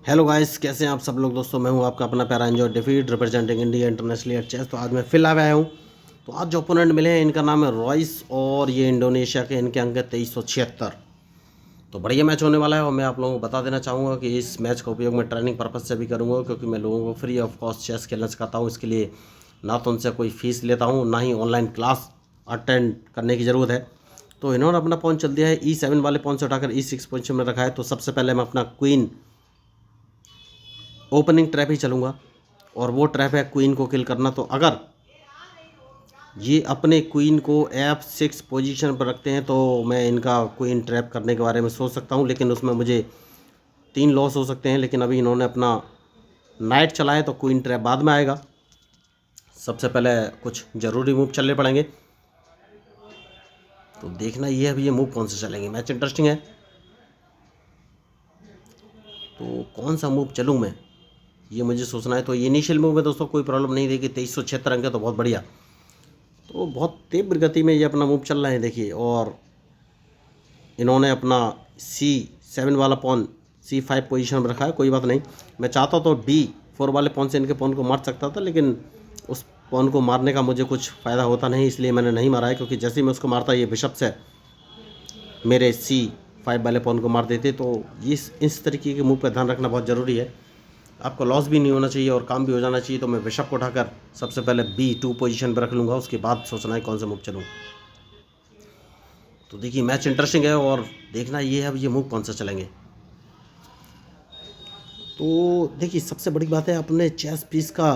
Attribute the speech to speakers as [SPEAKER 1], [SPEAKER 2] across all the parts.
[SPEAKER 1] Hello guys, कैसे हैं आप सब लोग। दोस्तों मैं हूं आपका अपना प्यारा enjoy defeat representing India internationally at chess. तो आज मैं फिर आया हूं। तो आज जो ओपोनेंट मिले हैं इनका नाम है रॉयस और ये इंडोनेशिया के, इनके अंक है 2376। तो बढ़िया मैच होने वाला है और मैं आप लोगों को बता देना चाहूँगा कि इस मैच का उपयोग मैं ट्रेनिंग पर्पज़ से भी करूँगा, क्योंकि मैं लोगों को फ्री ऑफ कॉस्ट चेस खेलना सिखाता हूँ। इसके लिए ना तो उनसे कोई फीस लेता हूँ, ना ही ऑनलाइन क्लास अटेंड करने की ज़रूरत है। तो इन्होंने अपना पॉइंट चल दिया है E7 वाले पॉइंट से उठाकर E6 पोजीशन में रखा है। तो सबसे पहले मैं अपना क्वीन ओपनिंग ट्रैप ही चलूँगा और वो ट्रैप है क्वीन को किल करना। तो अगर ये अपने क्वीन को F6 पोजीशन पर रखते हैं तो मैं इनका क्वीन ट्रैप करने के बारे में सोच सकता हूँ, लेकिन उसमें मुझे 3 लॉस हो सकते हैं। लेकिन अभी इन्होंने अपना नाइट चलाया तो क्वीन ट्रैप बाद में आएगा। सबसे पहले कुछ ज़रूरी मूव चलने पड़ेंगे। तो देखना ये अभी ये मूव कौन से चलेंगे। मैच इंटरेस्टिंग है। तो कौन सा मूव चलूँ मैं, ये मुझे सोचना है। तो ये इनिशियल मूव में दोस्तों कोई प्रॉब्लम नहीं देगी। 2376 अंक है तो बहुत बढ़िया। तो बहुत तीव्र गति में ये अपना मूव चल रहे हैं देखिए। और इन्होंने अपना C7 वाला पॉन C5 पोजीशन में रखा है। कोई बात नहीं, मैं चाहता तो D4 वाले पॉन से इनके पॉन को मार सकता था, लेकिन उस पॉन को मारने का मुझे कुछ फ़ायदा होता नहीं, इसलिए मैंने नहीं मारा है। क्योंकि जैसे ही मैं उसको मारता ये बिशप से मेरे C5 वाले पॉन को मार देते। तो इस तरीके के मूव पर ध्यान रखना बहुत ज़रूरी है। आपको लॉस भी नहीं होना चाहिए और काम भी हो जाना चाहिए। तो मैं बिशप को उठाकर सबसे पहले B2 पोजीशन पर रख लूँगा, उसके बाद सोचना है कौन सा मूव चलूँ। तो देखिए मैच इंटरेस्टिंग है और देखना ये है अब ये मूव कौन सा चलेंगे। तो देखिए सबसे बड़ी बात है अपने चेस पीस का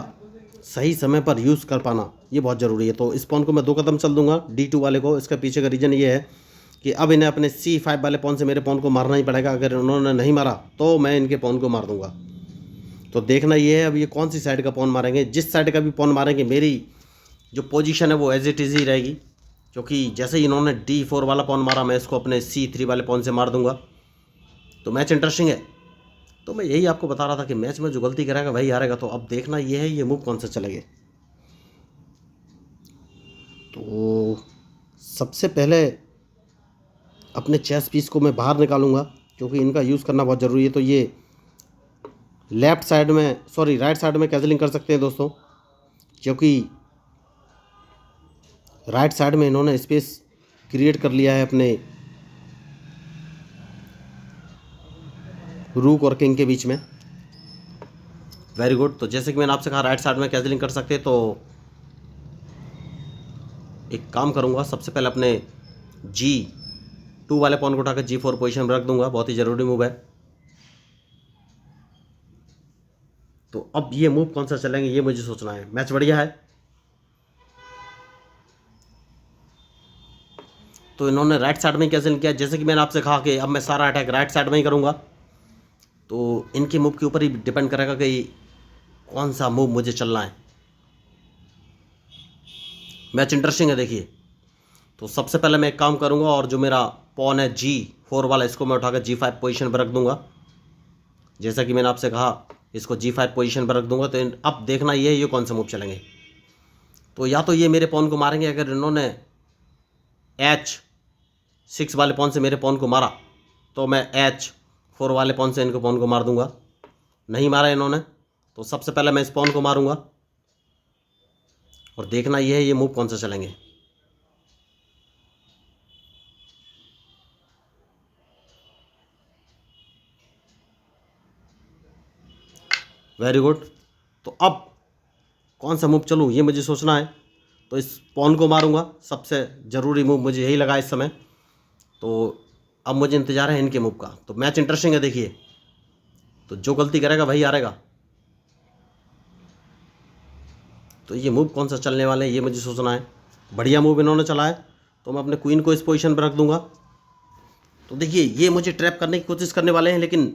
[SPEAKER 1] सही समय पर यूज़ कर पाना, ये बहुत ज़रूरी है। तो इस पॉन को मैं 2 कदम चल दूंगा D2 वाले को। इसका पीछे का रीज़न ये है कि अब इन्हें अपने C5 वाले पॉन से मेरे पॉन को मारना ही पड़ेगा। अगर उन्होंने नहीं मारा तो मैं इनके पॉन को मार दूंगा। तो देखना ये है अब ये कौन सी साइड का पॉन मारेंगे। जिस साइड का भी पॉन मारेंगे मेरी जो पोजीशन है वो एज इट इज़ ही रहेगी। क्योंकि जैसे ही इन्होंने D4 वाला पॉन मारा मैं इसको अपने C3 वाले पॉन से मार दूंगा। तो मैच इंटरेस्टिंग है। तो मैं यही आपको बता रहा था कि मैच में जो गलती करेगा वही हारेगा। तो अब देखना ये है ये मूव कौन सा चलेंगे। तो सबसे पहले अपने चेस पीस को मैं बाहर निकालूंगा, क्योंकि इनका यूज़ करना बहुत ज़रूरी है। तो ये लेफ़्ट साइड में राइट साइड में कैजलिंग कर सकते हैं दोस्तों, क्योंकि राइट साइड में इन्होंने स्पेस क्रिएट कर लिया है अपने रूक और किंग के बीच में। Very good. तो जैसे कि मैंने आपसे कहा राइट साइड में कैजलिंग कर सकते हैं। तो एक काम करूंगा, सबसे पहले अपने G2 वाले पॉन को उठाकर G4 पोजीशन में रख दूंगा। बहुत ही ज़रूरी मूव है। तो अब ये मूव कौन सा चलेंगे ये मुझे सोचना है। मैच बढ़िया है। तो इन्होंने राइट साइड में कैसे किया, जैसे कि मैंने आपसे कहा कि अब मैं सारा अटैक राइट साइड में ही करूंगा। तो इनके मूव के ऊपर ही डिपेंड करेगा कि कौन सा मूव मुझे चलना है। मैच इंटरेस्टिंग है देखिए। तो सबसे पहले मैं एक काम करूंगा और जो मेरा पॉन है G4 वाला इसको मैं उठाकर G5 पोजीशन पर रख दूंगा। जैसा कि मैंने आपसे कहा इसको G5 पोजीशन पर रख दूंगा। तो अब देखना ये कौन सा मूव चलेंगे। तो या तो ये मेरे पॉन को मारेंगे, अगर इन्होंने H6 वाले पॉन से मेरे पॉन को मारा तो मैं H4 वाले पॉन से इनके पॉन को मार दूंगा। नहीं मारा इन्होंने तो सबसे पहले मैं इस पॉन को मारूंगा और देखना ये मूव कौन सा चलेंगे। Very good. तो अब कौन सा मूव चलूँ ये मुझे सोचना है। तो इस पॉन को मारूंगा, सबसे ज़रूरी मूव मुझे यही लगा इस समय। तो अब मुझे इंतज़ार है इनके मूव का। तो मैच इंटरेस्टिंग है देखिए। तो जो गलती करेगा वही हारेगा। तो ये मूव कौन सा चलने वाले हैं ये मुझे सोचना है। बढ़िया मूव इन्होंने चला है तो मैं अपने क्वीन को इस पोजीशन पर रख दूंगा। तो देखिए ये मुझे ट्रैप करने की कोशिश करने वाले हैं, लेकिन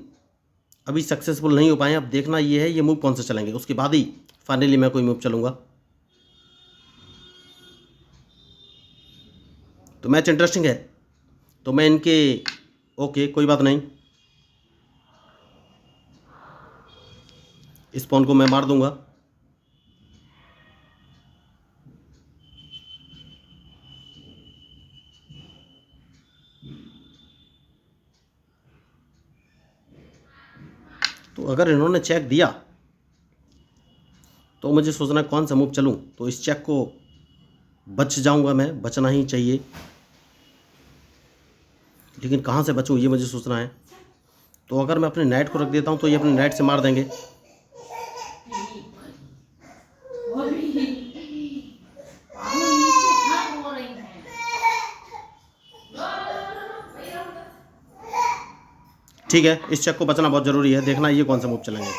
[SPEAKER 1] अभी सक्सेसफुल नहीं हो पाए। अब देखना ये है ये मूव कौन सा चलेंगे, उसके बाद ही फाइनली मैं कोई मूव चलूँगा। तो मैच इंटरेस्टिंग है। तो मैं इनके ओके कोई बात नहीं, इस पॉन को मैं मार दूंगा। तो अगर इन्होंने चेक दिया तो मुझे सोचना है कौन सा मूव चलूँ। तो इस चेक को बच जाऊंगा मैं, बचना ही चाहिए, लेकिन कहाँ से बचूं ये मुझे सोचना है। तो अगर मैं अपने नाइट को रख देता हूँ तो ये अपने नाइट से मार देंगे। ठीक है, इस चेक को बचना बहुत ज़रूरी है। देखना ये कौन सा मूव चलेंगे।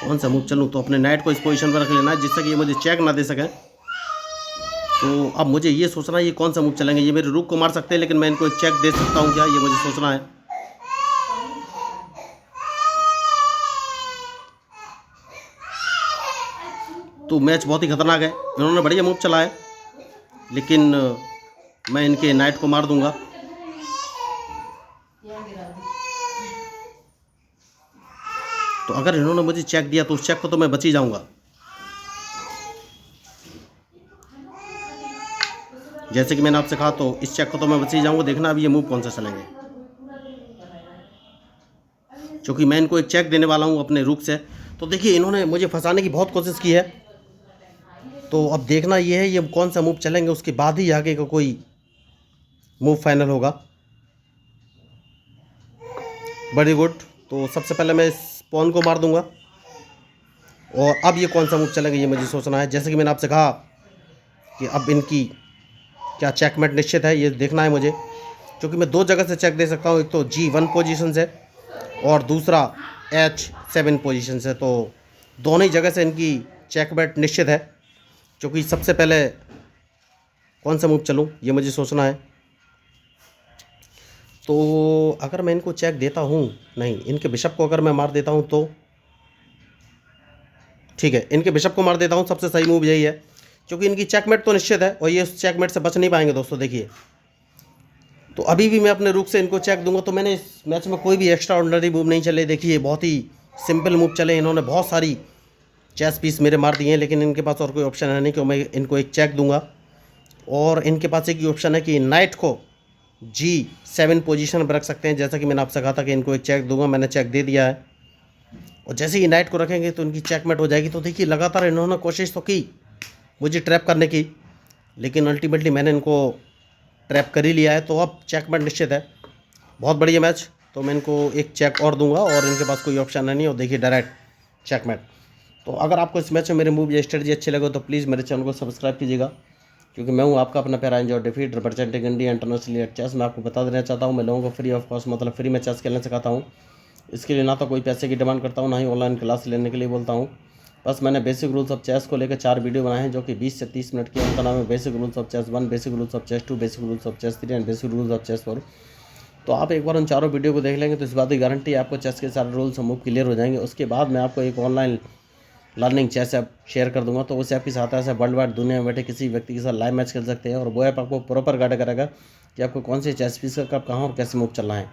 [SPEAKER 1] कौन सा मूव चलूँ। तो अपने नाइट को इस पोजीशन पर रख लेना है जिससे कि ये मुझे चेक ना दे सकें। तो अब मुझे ये सोचना है ये कौन सा मूव चलेंगे। ये मेरे रूक को मार सकते हैं, लेकिन मैं इनको एक चेक दे सकता हूँ क्या, ये मुझे सोचना है। तो मैच बहुत ही खतरनाक है। इन्होंने बढ़िया मूव चला है, लेकिन मैं इनके नाइट को मार दूंगा। तो अगर इन्होंने मुझे चेक दिया तो उस चेक को तो मैं बच ही जाऊंगा। जैसे कि मैंने आपसे कहा, तो इस चेक को तो मैं बच ही जाऊंगा। देखना अभी ये मूव कौन सा चलेंगे, क्योंकि मैं इनको एक चेक देने वाला हूं अपने रुख से। तो देखिए इन्होंने मुझे फंसाने की बहुत कोशिश की है। तो अब देखना ये है ये कौन सा मूव चलेंगे, उसके बाद ही आगे का कोई मूव फाइनल होगा। Very good. तो सबसे पहले मैं इस पॉन को मार दूंगा, और अब ये कौन सा मूव चलेंगे ये मुझे सोचना है। जैसे कि मैंने आपसे कहा कि अब इनकी क्या चेकमेट निश्चित है, ये देखना है मुझे, क्योंकि मैं 2 जगह से चेक दे सकता हूँ। एक तो G1 पोजीशन से और दूसरा H7 पोजीशन से। तो दोनों ही जगह से इनकी चेकमेट निश्चित है। क्योंकि सबसे पहले कौन सा मूव चलूँ ये मुझे सोचना है। तो अगर मैं इनको चेक देता हूँ, नहीं, इनके बिशप को अगर मैं मार देता हूँ तो ठीक है, इनके बिशप को मार देता हूँ। सबसे सही मूव यही है, क्योंकि इनकी चेकमेट तो निश्चित है और ये उस चेकमेट से बच नहीं पाएंगे दोस्तों। देखिए, तो अभी भी मैं अपने रुख से इनको चेक दूंगा। तो मैंने इस मैच में कोई भी एक्स्ट्रा ऑर्डिनरी मूव नहीं चले। देखिए, बहुत ही सिंपल मूव चले। इन्होंने बहुत सारी चेस पीस मेरे मार दिए हैं, लेकिन इनके पास और कोई ऑप्शन है नहीं कि मैं इनको एक चेक दूंगा। और इनके पास एक ही ऑप्शन है कि नाइट को G7 पोजीशन पर रख सकते हैं। जैसा कि मैंने आपसे कहा था कि इनको एक चेक दूंगा, मैंने चेक दे दिया है। और जैसे ही नाइट को रखेंगे तो इनकी चेकमेट हो जाएगी। तो देखिए, लगातार इन्होंने कोशिश तो की मुझे ट्रैप करने की, लेकिन अल्टीमेटली मैंने इनको ट्रैप कर ही लिया है। तो अब चेकमेट निश्चित है। बहुत बढ़िया मैच। तो मैं इनको एक चेक और दूंगा, और इनके पास कोई ऑप्शन है नहीं। और देखिए, डायरेक्ट चेकमेट। तो अगर आपको इस मैच में मेरे मूव या स्ट्रेटजी अच्छे लगे तो प्लीज़ मेरे चैनल को सब्सक्राइब कीजिएगा, क्योंकि मैं हूँ आपका अपना प्यारा enjoy defeat representing India international at chess. मैं आपको बता देना चाहता हूँ, मैं लोगों को फ्री ऑफ कॉस्ट, मतलब फ्री में चेस खेलना सिखाता हूँ। इसके लिए ना तो कोई पैसे की डिमांड करता हूँ, ना ही ऑनलाइन क्लास लेने के लिए बोलता हूँ। बस मैंने बेसिक रूल्स ऑफ चेस को लेकर 4 वीडियो बनाए हैं, जो कि 20 से 30 मिनट की है। उनका नाम है basic rules of chess 1, basic rules of chess 2, basic rules of chess 3 and basic rules of chess 4। तो आप एक बार उन चारों वीडियो को देख लेंगे तो इस बात की गारंटी है आपको चेस के सारे रूल्स और मूव क्लियर हो जाएंगे। उसके बाद मैं आपको एक online learning chess app share कर दूंगा। तो उस ऐप की सहायता से वर्ल्ड वाइड दुनिया में बैठे किसी व्यक्ति के साथ लाइव मैच खेल सकते हैं। और वो ऐप आपको प्रॉपर गाइड करेगा कि आपको कौन से चेस पीस का कब, कहाँ और कैसे मूव चलना है।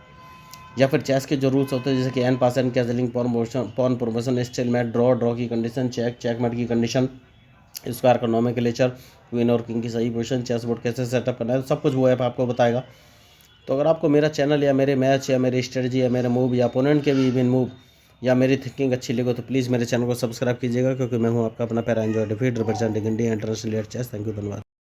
[SPEAKER 1] या फिर चेस के जो रूल्स होते हैं, जैसे कि एन पास, एन castling, pawn promotion, stalemate, draw की कंडीशन, चेकमेट की कंडीशन, स्क्वायर का नोमेनक्लेचर, क्वीन और किंग की सही पोजीशन, चेस बोर्ड कैसे सेटअप करना है, सब कुछ वो ऐप आपको बताएगा। तो अगर आपको मेरा चैनल या मेरे मैच या मेरी स्ट्रेटजी या मेरे मूव या अपोनेंट के भी इवन मूव या मेरी थिंकिंग अच्छी लगे तो प्लीज़ मेरे चैनल को सब्सक्राइब कीजिएगा, क्योंकि मैं हूँ आपका अपना प्यारा enjoy defeat representing India international at chess. Thank you, धन्यवाद।